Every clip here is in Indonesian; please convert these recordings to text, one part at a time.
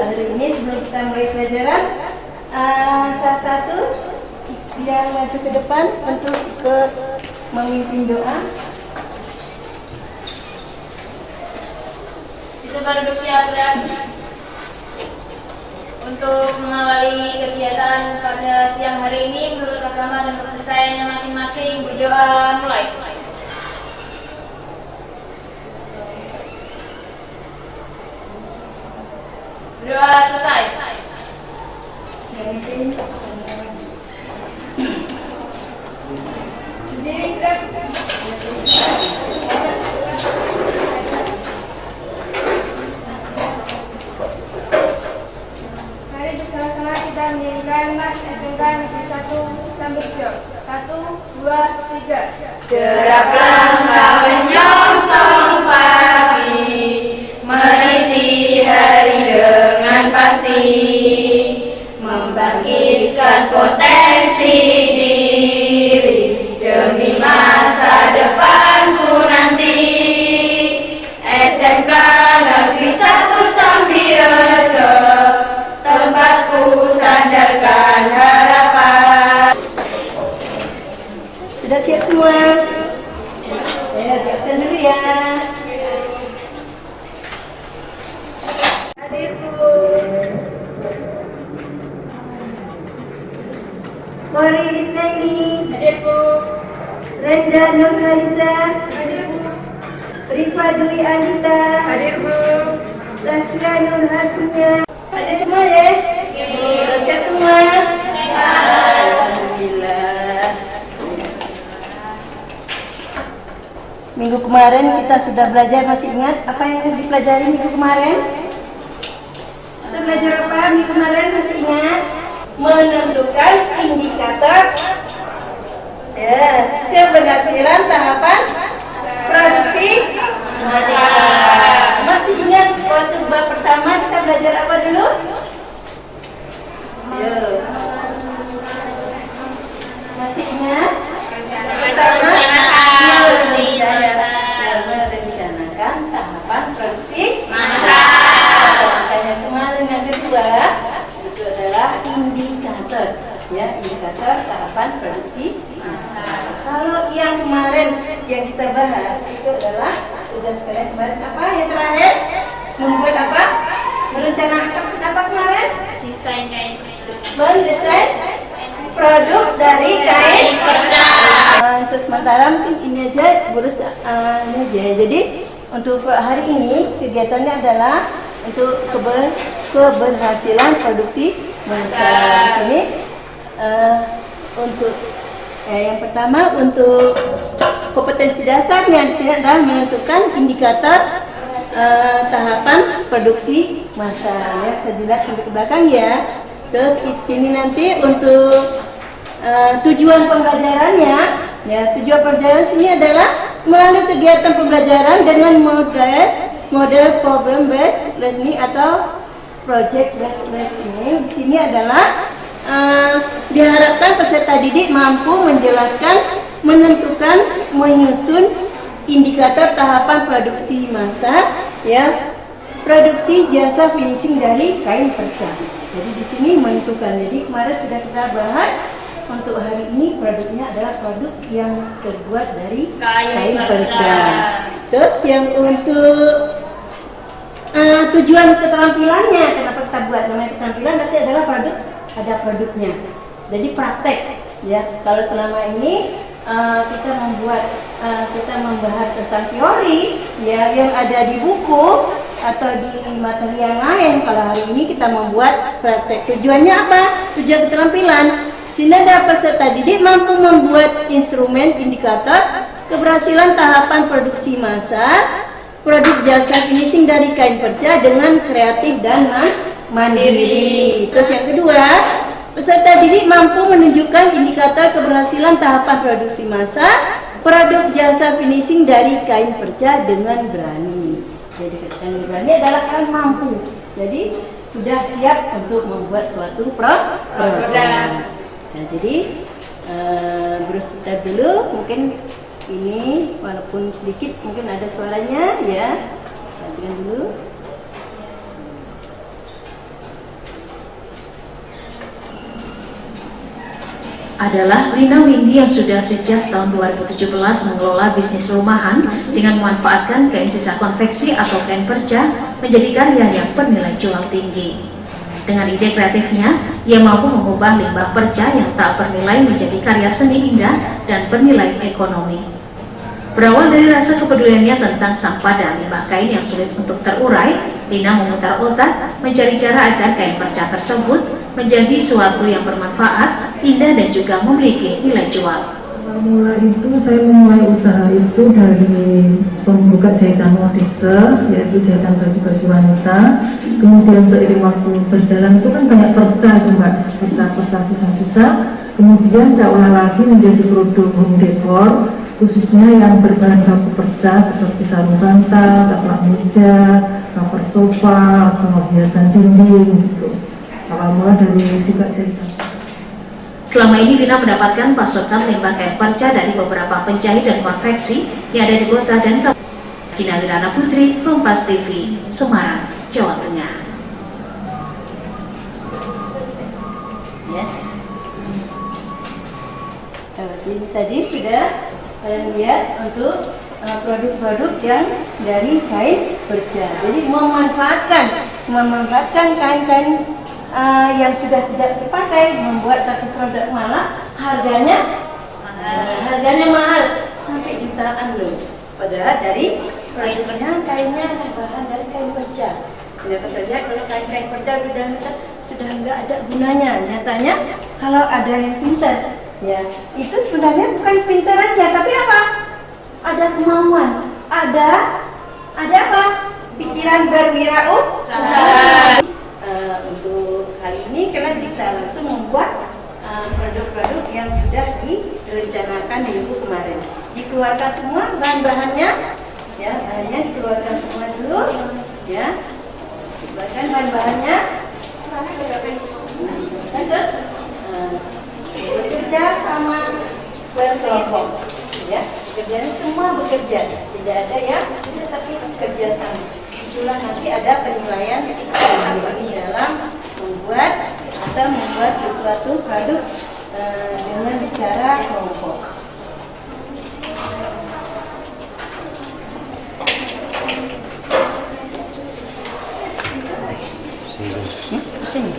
hari ini sebelum kita mulai pelajaran, salah satu yang maju ke depan untuk ikut memimpin doa. Kita baru bersiap untuk mengawali kegiatan pada siang hari ini menurut agama dan kepercayaannya masing-masing. Berdoa mulai. Berdoa selesai. Mari bersama-sama kita menyanyikan Mas SMK Negeri 1 Sambirjo. 1, 2, 3. Derap langkah menyongsong pagi, meniti hari dengan pasti, membangkitkan potensi diri demi masa depanku nanti. SMK Negeri 1 Sambirjo, tempatku sandarkan harapan. Sudah siap semua? Ya, di absen dulu ya. Hadir Bu. Mari Islami, Hadir Bu. Renda Nurhaliza, Hadir Bu. Rifa Dwi Anita, Hadir Bu. Saskia Nur Hasmia. Ada semua ya? Sudah siap semua? Alhamdulillah. Minggu kemarin kita sudah belajar, masih ingat apa yang dipelajari minggu kemarin? Kita belajar apa minggu kemarin, masih ingat? Menentukan indikator ya, keberhasilan tahapan produksi massa. Masih ingat waktu bab pertama kita belajar apa dulu? Yo. Masih ingat? Pertama, merencanakan tahapan produksi massa. Makanya kemarin yang kedua itu adalah indikator, ya, indikator tahapan produksi massa. Kalau yang kemarin yang kita bahas itu adalah tugas kalian kemarin apa? Yang terakhir membuat apa? Merencanakan apa kemarin? Desain kain. Mendesain produk dari kain perca. Untuk sementara mungkin ini aja, ini aja. Jadi untuk hari ini kegiatannya adalah untuk keberhasilan produksi massa. Di sini untuk yang pertama untuk kompetensi dasarnya di sini adalah menentukan indikator tahapan produksi massa. Ya, bisa dilihat sampai ke belakang ya. Terus di sini nanti untuk tujuan pembelajarannya, ya, tujuan pembelajaran sini adalah melalui kegiatan pembelajaran dengan model problem based learning atau project based learning. Di sini adalah diharapkan peserta didik mampu menjelaskan, menentukan, menyusun indikator tahapan produksi massa, ya, produksi jasa finishing dari kain perca. Jadi di sini menentukan. Jadi kemarin sudah kita bahas. Untuk hari ini produknya adalah produk yang terbuat dari kain perca. Terus yang untuk tujuan keterampilannya, kenapa kita buat namanya keterampilan, nanti adalah produk, ada produknya. Jadi praktek, ya. Kalau selama ini kita membahas tentang teori, ya, yang ada di buku atau di materi yang lain. Kalau hari ini kita membuat praktek. Tujuannya apa? Tujuan keterampilan. Sehingga peserta didik mampu membuat instrumen indikator keberhasilan tahapan produksi massa, produk jasa finishing dari kain perca dengan kreatif dan mandiri. Terus yang kedua, peserta didik mampu menunjukkan indikator keberhasilan tahapan produksi massa, produk jasa finishing dari kain perca dengan berani. Jadi dengan berani adalah kalian mampu. Jadi sudah siap untuk membuat suatu produk. Nah, jadi berusaha dulu, mungkin ini walaupun sedikit mungkin ada suaranya, ya. Perhatikan dulu. adalah Lina Windy yang sudah sejak tahun 2017 mengelola bisnis rumahan dengan memanfaatkan kain sisa konveksi atau kain perca menjadi karya yang bernilai jual tinggi. Dengan ide kreatifnya, ia mampu mengubah limbah perca yang tak bernilai menjadi karya seni indah dan bernilai ekonomi. Berawal dari rasa kepeduliannya tentang sampah dan limbah kain yang sulit untuk terurai, Lina memutar otak mencari cara agar kain perca tersebut menjadi suatu yang bermanfaat, indah dan juga memiliki nilai jual. Mulai itu saya memulai usaha itu dari membuka jahitan modiste, yaitu jahitan baju-baju wanita. Kemudian seiring waktu berjalan itu kan banyak perca itu mbak, perca sisa-sisa. Kemudian saya olah lagi menjadi produk home decor, khususnya yang berbahan baku perca seperti sarung bantal, taplak meja, cover sofa, atau hiasan dinding gitu. Awal mula dari buka jahitan. Selama ini Lina mendapatkan pasokan limbah kain perca dari beberapa penjahit dan konveksi yang ada di kota dan kabupaten. Cina Wirana Putri, Kompas TV, Semarang, Jawa Tengah. Ya. Jadi tadi sudah kalian lihat untuk produk-produk yang dari kain perca. Jadi memanfaatkan kain-kain yang sudah tidak terpakai, membuat satu produk malah harganya mahal sampai jutaan loh. Padahal dari produknya kainnya bahan dari kain perca. Kita lihat kalau kain perca sudah enggak ada gunanya. Nyatanya kalau ada yang pintar, ya itu sebenarnya bukan pintar aja, tapi apa? Ada kemauan, ada apa? Pikiran berwirausaha. Untuk hari ini kalian bisa langsung membuat produk-produk yang sudah direncanakan minggu kemarin. Dikeluarkan semua bahan-bahannya, ya bahannya dikeluarkan semua dulu, ya. Dikeluarkan bahan-bahannya. Terus bekerja sama kelompok, ya. Kerjanya semua bekerja, tidak ada yang tapi kerja sama. Itulah nanti ada penilaian ini dalam membuat sesuatu produk dengan cara kelompok. Sini.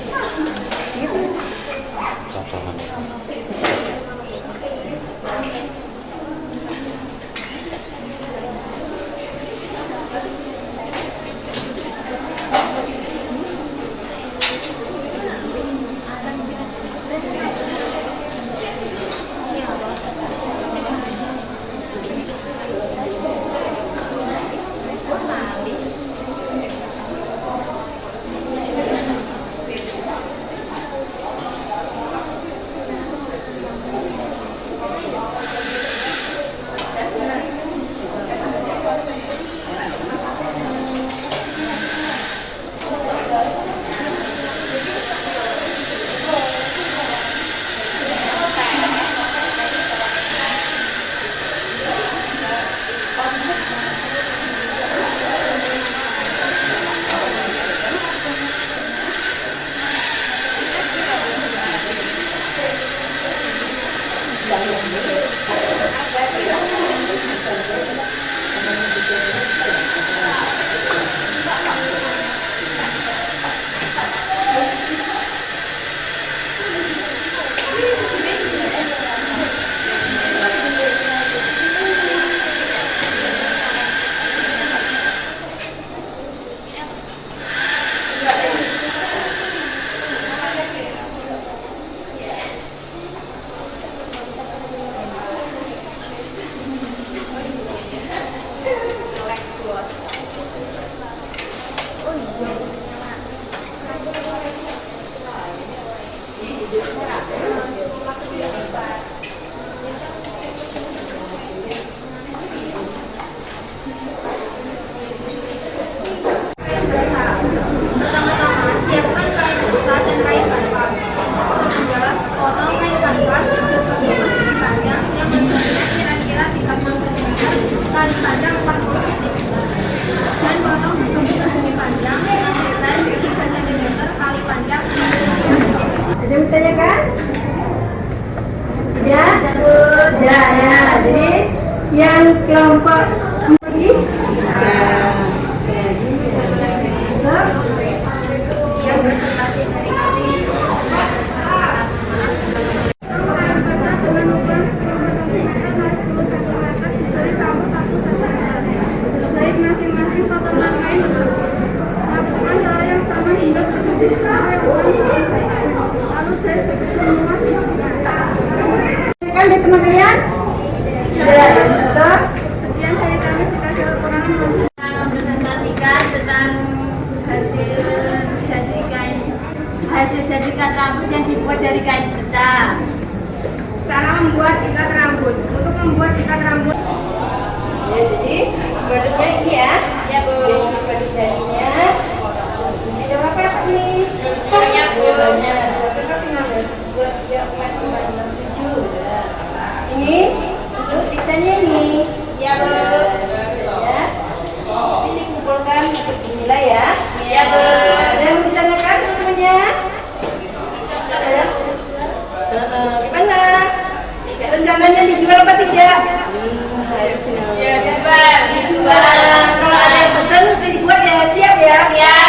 kerja ya. Jadi yang kelompok ini bisa masing-masing foto lain lakukan cara yang sama hingga terjadi lalu saya semua kan di teman kalian? Ya, betul. sekian dari kami jika ada kekurangan Mempresentasikan tentang hasil jadi ikat rambut yang dibuat dari kain perca. cara membuat ikat rambut. Untuk membuat ikat rambut Ya, jadi produknya ini ya. Ya Bu. Jadi produk jadinya. Ada berapa nih? Banyak, Bu. Banyak. Berapa tinggal buat 3, 4, 5, 6, 7. Ini untuk desainnya nih. Ya Bu. Ya. Nanti dikumpulkan untuk dinilai ya. Ya Bu. Ada yang mau ditanyakan teman-temannya? Ada? Gimana? Rencananya dijual apa tidak? Harus Ya dijual. Kalau ada yang pesan bisa dibuat ya, siap ya? Siap.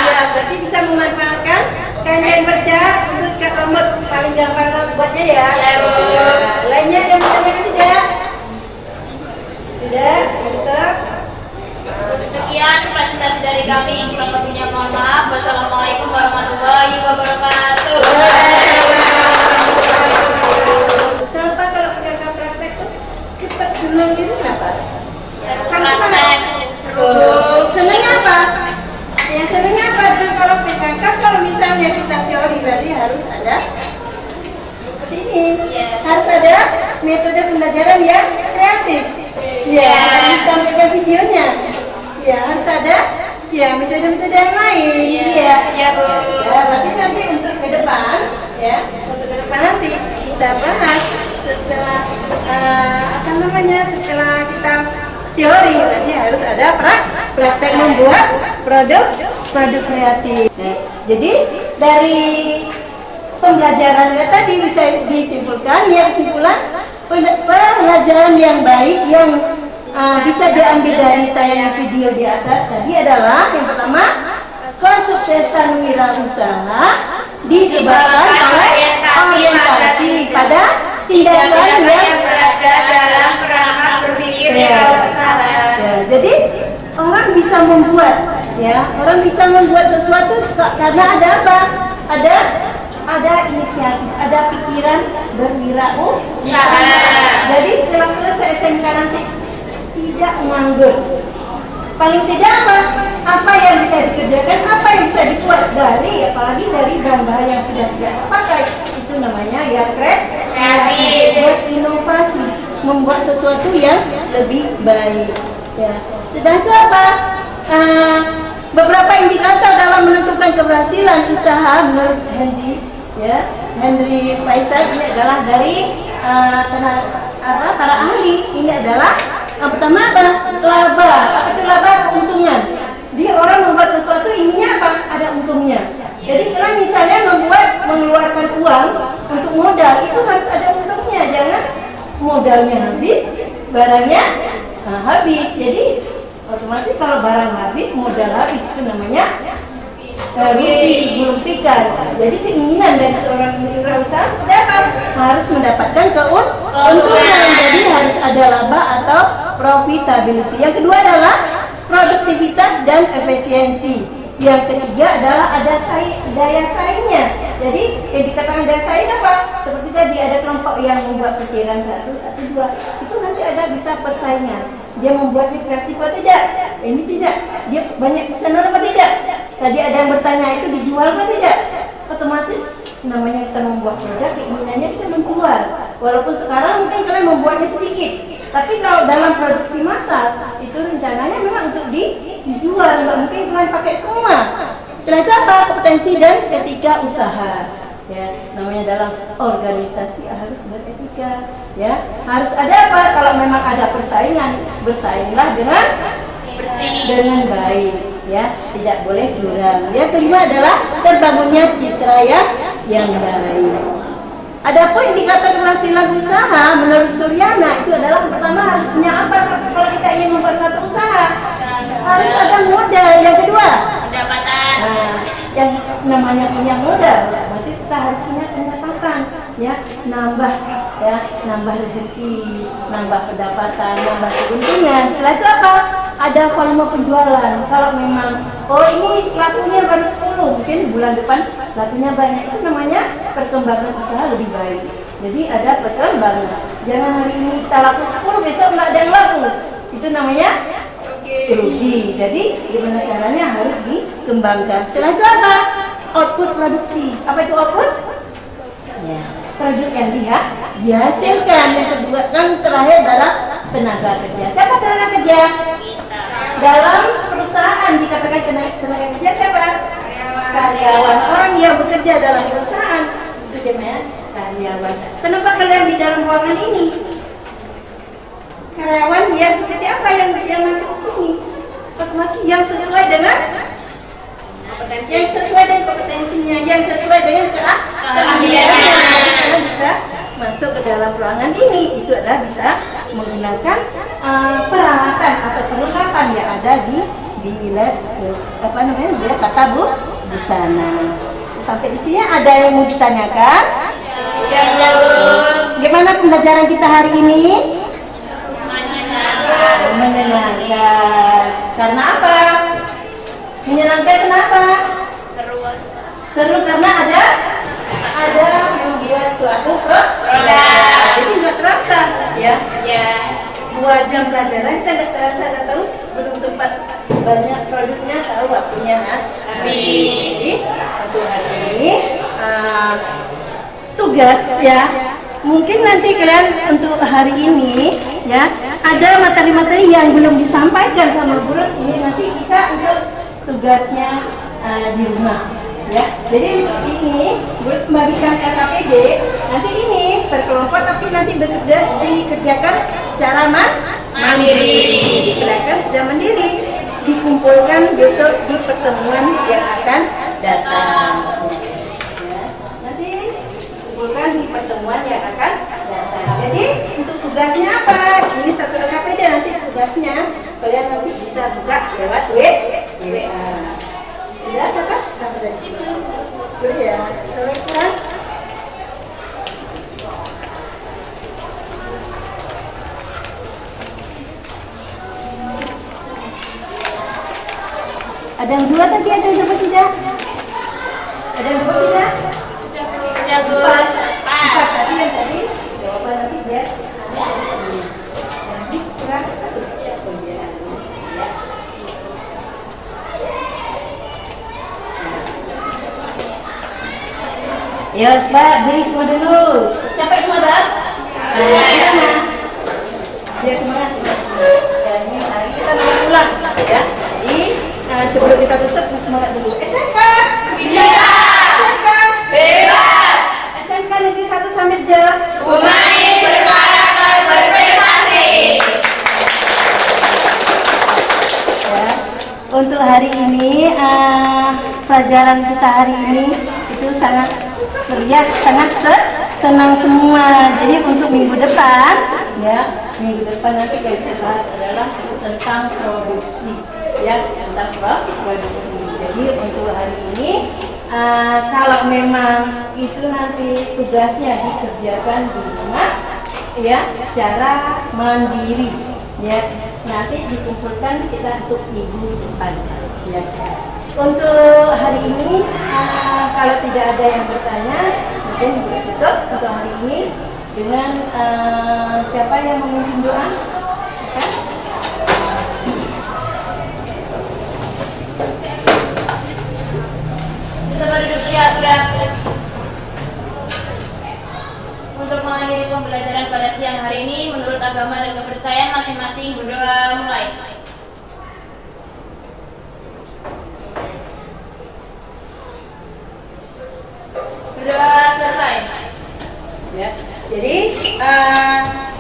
Siap. Berarti bisa memanfaatkan kain-kain perca untuk ikat rambut, paling gampang buatnya ya. Ya, Bu. Lainnya ada yang mau tanyakan tidak? Tidak? Tetap? Sekian presentasi dari kami. Kurang lebihnya mohon maaf. Wassalamualaikum warahmatullahi wabarakatuh. Kenapa kalau kakak praktek tuh cepat senang gitu kenapa? Praktek. Senangnya apa? Yang senangnya apa tuh kalau PKK? Kalau misalnya kita teori berarti harus ada seperti ini. Iya. Harus ada metode pembelajaran yang kreatif. Ya, ditampilkan videonya. Ya, harus ada ya metode-metode yang lain. Iya. Ya Bu. Ya, berarti nanti untuk ke depan ya, untuk ke depan nanti kita bahas setelah setelah kita teori berarti harus ada praktek membuat produk kreatif. Nah, jadi dari pembelajaran tadi bisa disimpulkan ya, kesimpulan pelajaran yang baik yang bisa diambil dari tayangan video di atas tadi adalah yang pertama, kesuksesan wirausaha disebabkan oleh orientasi pada tindakan yang berada dalam perangkat berpikir wirausaha. Ya, jadi orang bisa membuat sesuatu karena ada apa? Ada inisiatif, ada pikiran berwirausaha. Jadi setelah selesai SMK nanti tidak menganggur. Paling tidak apa yang bisa dikerjakan, apa yang bisa dibuat apalagi dari bahan-bahan yang sudah tidak terpakai, itu namanya ya kreatif, berinovasi, membuat sesuatu yang lebih baik. Ya. Sudah itu apa? Beberapa indikator dalam menentukan keberhasilan usaha menurut Henry Faisal ini adalah dari para ahli. Ini adalah yang pertama apa? Laba. Apa itu laba? Keuntungan. Jadi orang membuat sesuatu ininya apa? Ada untungnya. Jadi kalau misalnya mengeluarkan uang untuk modal itu harus ada untungnya. Jangan modalnya habis, barangnya habis. Jadi otomatis kalau barang habis, modal habis, itu namanya rugi. Jadi keinginan dari seorang wirausaha seperti apa? Harus mendapatkan keuntungan. Jadi harus ada laba atau profitability. Yang kedua adalah produktivitas dan efisiensi. Yang ketiga adalah ada daya saingnya. Jadi yang dikatakan daya saing apa? Seperti tadi ada kelompok yang membuat pikiran 1, 2, itu nanti ada bisa persaingan. Dia membuatnya kreatif atau tidak? Ini tidak. Dia banyak pesanan apa tidak? Tadi ada yang bertanya itu dijual apa tidak? Otomatis namanya kita membuat produk, keinginannya kita menjual. Walaupun sekarang mungkin kalian membuatnya sedikit, tapi kalau dalam produksi massal itu rencananya memang untuk dijual, nggak mungkin kalian pakai semua. Setelah itu apa? Kompetensi dan etika usaha. Ya, namanya dalam organisasi harus beretika. Ya, harus ada apa? Kalau memang ada persaingan, bersainglah dengan baik. Ya, tidak boleh curang. Yang kelima adalah terbangunnya citra yang baik. Adapun indikator keberhasilan usaha menurut Suryana itu adalah pertama harus punya apa kalau kita ingin membuat satu usaha? Harus ada modal. Yang kedua, Pendapatan. nah, yang namanya punya modal, berarti kita harus punya pendapatan, ya, nambah rezeki, nambah pendapatan, nambah keuntungan. Setelah itu apa? Ada volume penjualan. Kalau memang, oh ini lakunya baru 10, mungkin bulan depan lakunya banyak, itu namanya perkembangan usaha lebih baik. Jadi ada perkembangan. Jangan hari ini kita laku 10, besok nggak ada yang laku. Itu namanya rugi. Jadi gimana caranya harus dikembangkan. Setelah itu apa? Output produksi. Apa itu output? Ya, produk yang dihasilkan. Yang kedua kan terakhir adalah tenaga kerja. Siapa tenaga kerja? Dalam perusahaan dikatakan tenaga kerja siapa? Karyawan. Orang yang bekerja dalam perusahaan itu namanya karyawan. Kenapa kalian di dalam ruangan ini? Karyawan yang seperti apa yang masuk ke sini? Otomatis yang sesuai dengan kompetensinya, yang sesuai dengan keahliannya. Kalian bisa masuk ke dalam ruangan ini. Itu adalah bisa menggunakan peralatan atau perlengkapan yang ada di lab dia tata busana. Sampai di sini ada yang mau ditanyakan? Gimana pembelajaran kita hari ini? Menyenangkan. Karena apa? Menyenangkan kenapa? Seru karena ada membuat suatu produk. Jadi nggak terasa, ya. 2 jam pelajaran kita nggak terasa, tahu belum sempat banyak produknya, tahu waktunya habis. Jadi untuk hari ini tugas ya. Mungkin nanti kalian untuk hari ini ya ada materi-materi yang belum disampaikan sama guru, ini nanti bisa untuk tugasnya di rumah ya. Jadi ini guru membagikan LKPD, nanti ini berkelompok tapi nanti dikerjakan secara mandiri. Dikerjakan secara mandiri, dikumpulkan besok di pertemuan yang akan datang. Bukan di pertemuan yang akan datang. Jadi untuk tugasnya apa? Ini satu LKPD, nanti tugasnya kalian nanti bisa buka lewat WA. Sudah dapat? Sampai dari sini. Boleh ya? Kurang? Ada yang 2 tadi, ada yang 2 tidak? Ada yang 2 tidak? Empat tadi yang tadi jawaban nanti dia nanti kurang satu. Ya, Pak, beri semua dulu. Capek semua dah? Gimana? Ya semangat. Ini hari kita mau pulang, ya. Jadi sebelum kita tutup semangat dulu. SMK bisa. SMK bebas. SMK Negeri 1 Sambirjo. Humanis, berkarakter, berprestasi. Ya, untuk hari ini pelajaran kita hari ini itu sangat meriah, sangat senang semua. Jadi untuk minggu depan, ya minggu depan nanti kita bahas adalah tentang produksi, ya tentang produksi. Jadi untuk hari ini kalau memang itu nanti tugasnya dikerjakan di rumah, ya secara mandiri, ya nanti dikumpulkan kita untuk minggu depan, ya. Untuk hari ini kalau tidak ada yang bertanya, mungkin tutup untuk hari ini dengan siapa yang memimpin doa? Kita berduduk siap, gerak. Untuk mengakhiri pembelajaran pada siang hari ini, menurut agama dan kepercayaan masing-masing, berdoa mulai. Berdoa selesai. Ya. Jadi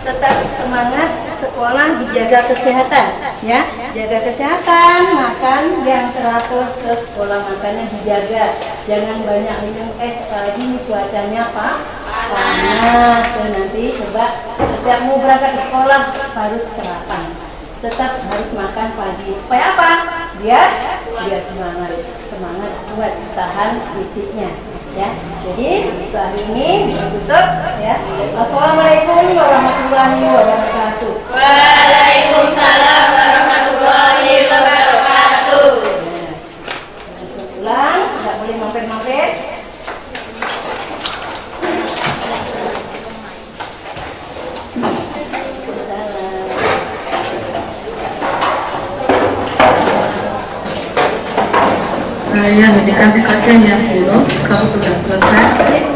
tetap semangat sekolah, dijaga kesehatan, ya jaga kesehatan, makan yang teratur ke sekolah, makannya dijaga, jangan banyak minum es, apalagi ini cuacanya panas. panas. Tuh, nanti coba setiap mau berangkat ke sekolah harus sarapan. Tetap harus makan pagi. Supaya apa? Biar semangat buat tahan fisiknya. Ya, jadi untuk hari ini ditutup ya. Assalamualaikum warahmatullahi wabarakatuh. Waalaikumsalam warahmatullahi wabarakatuh. Pulang, nggak boleh mampir-mampir. Yang adik-adik yang lulus, kamu sudah selesai.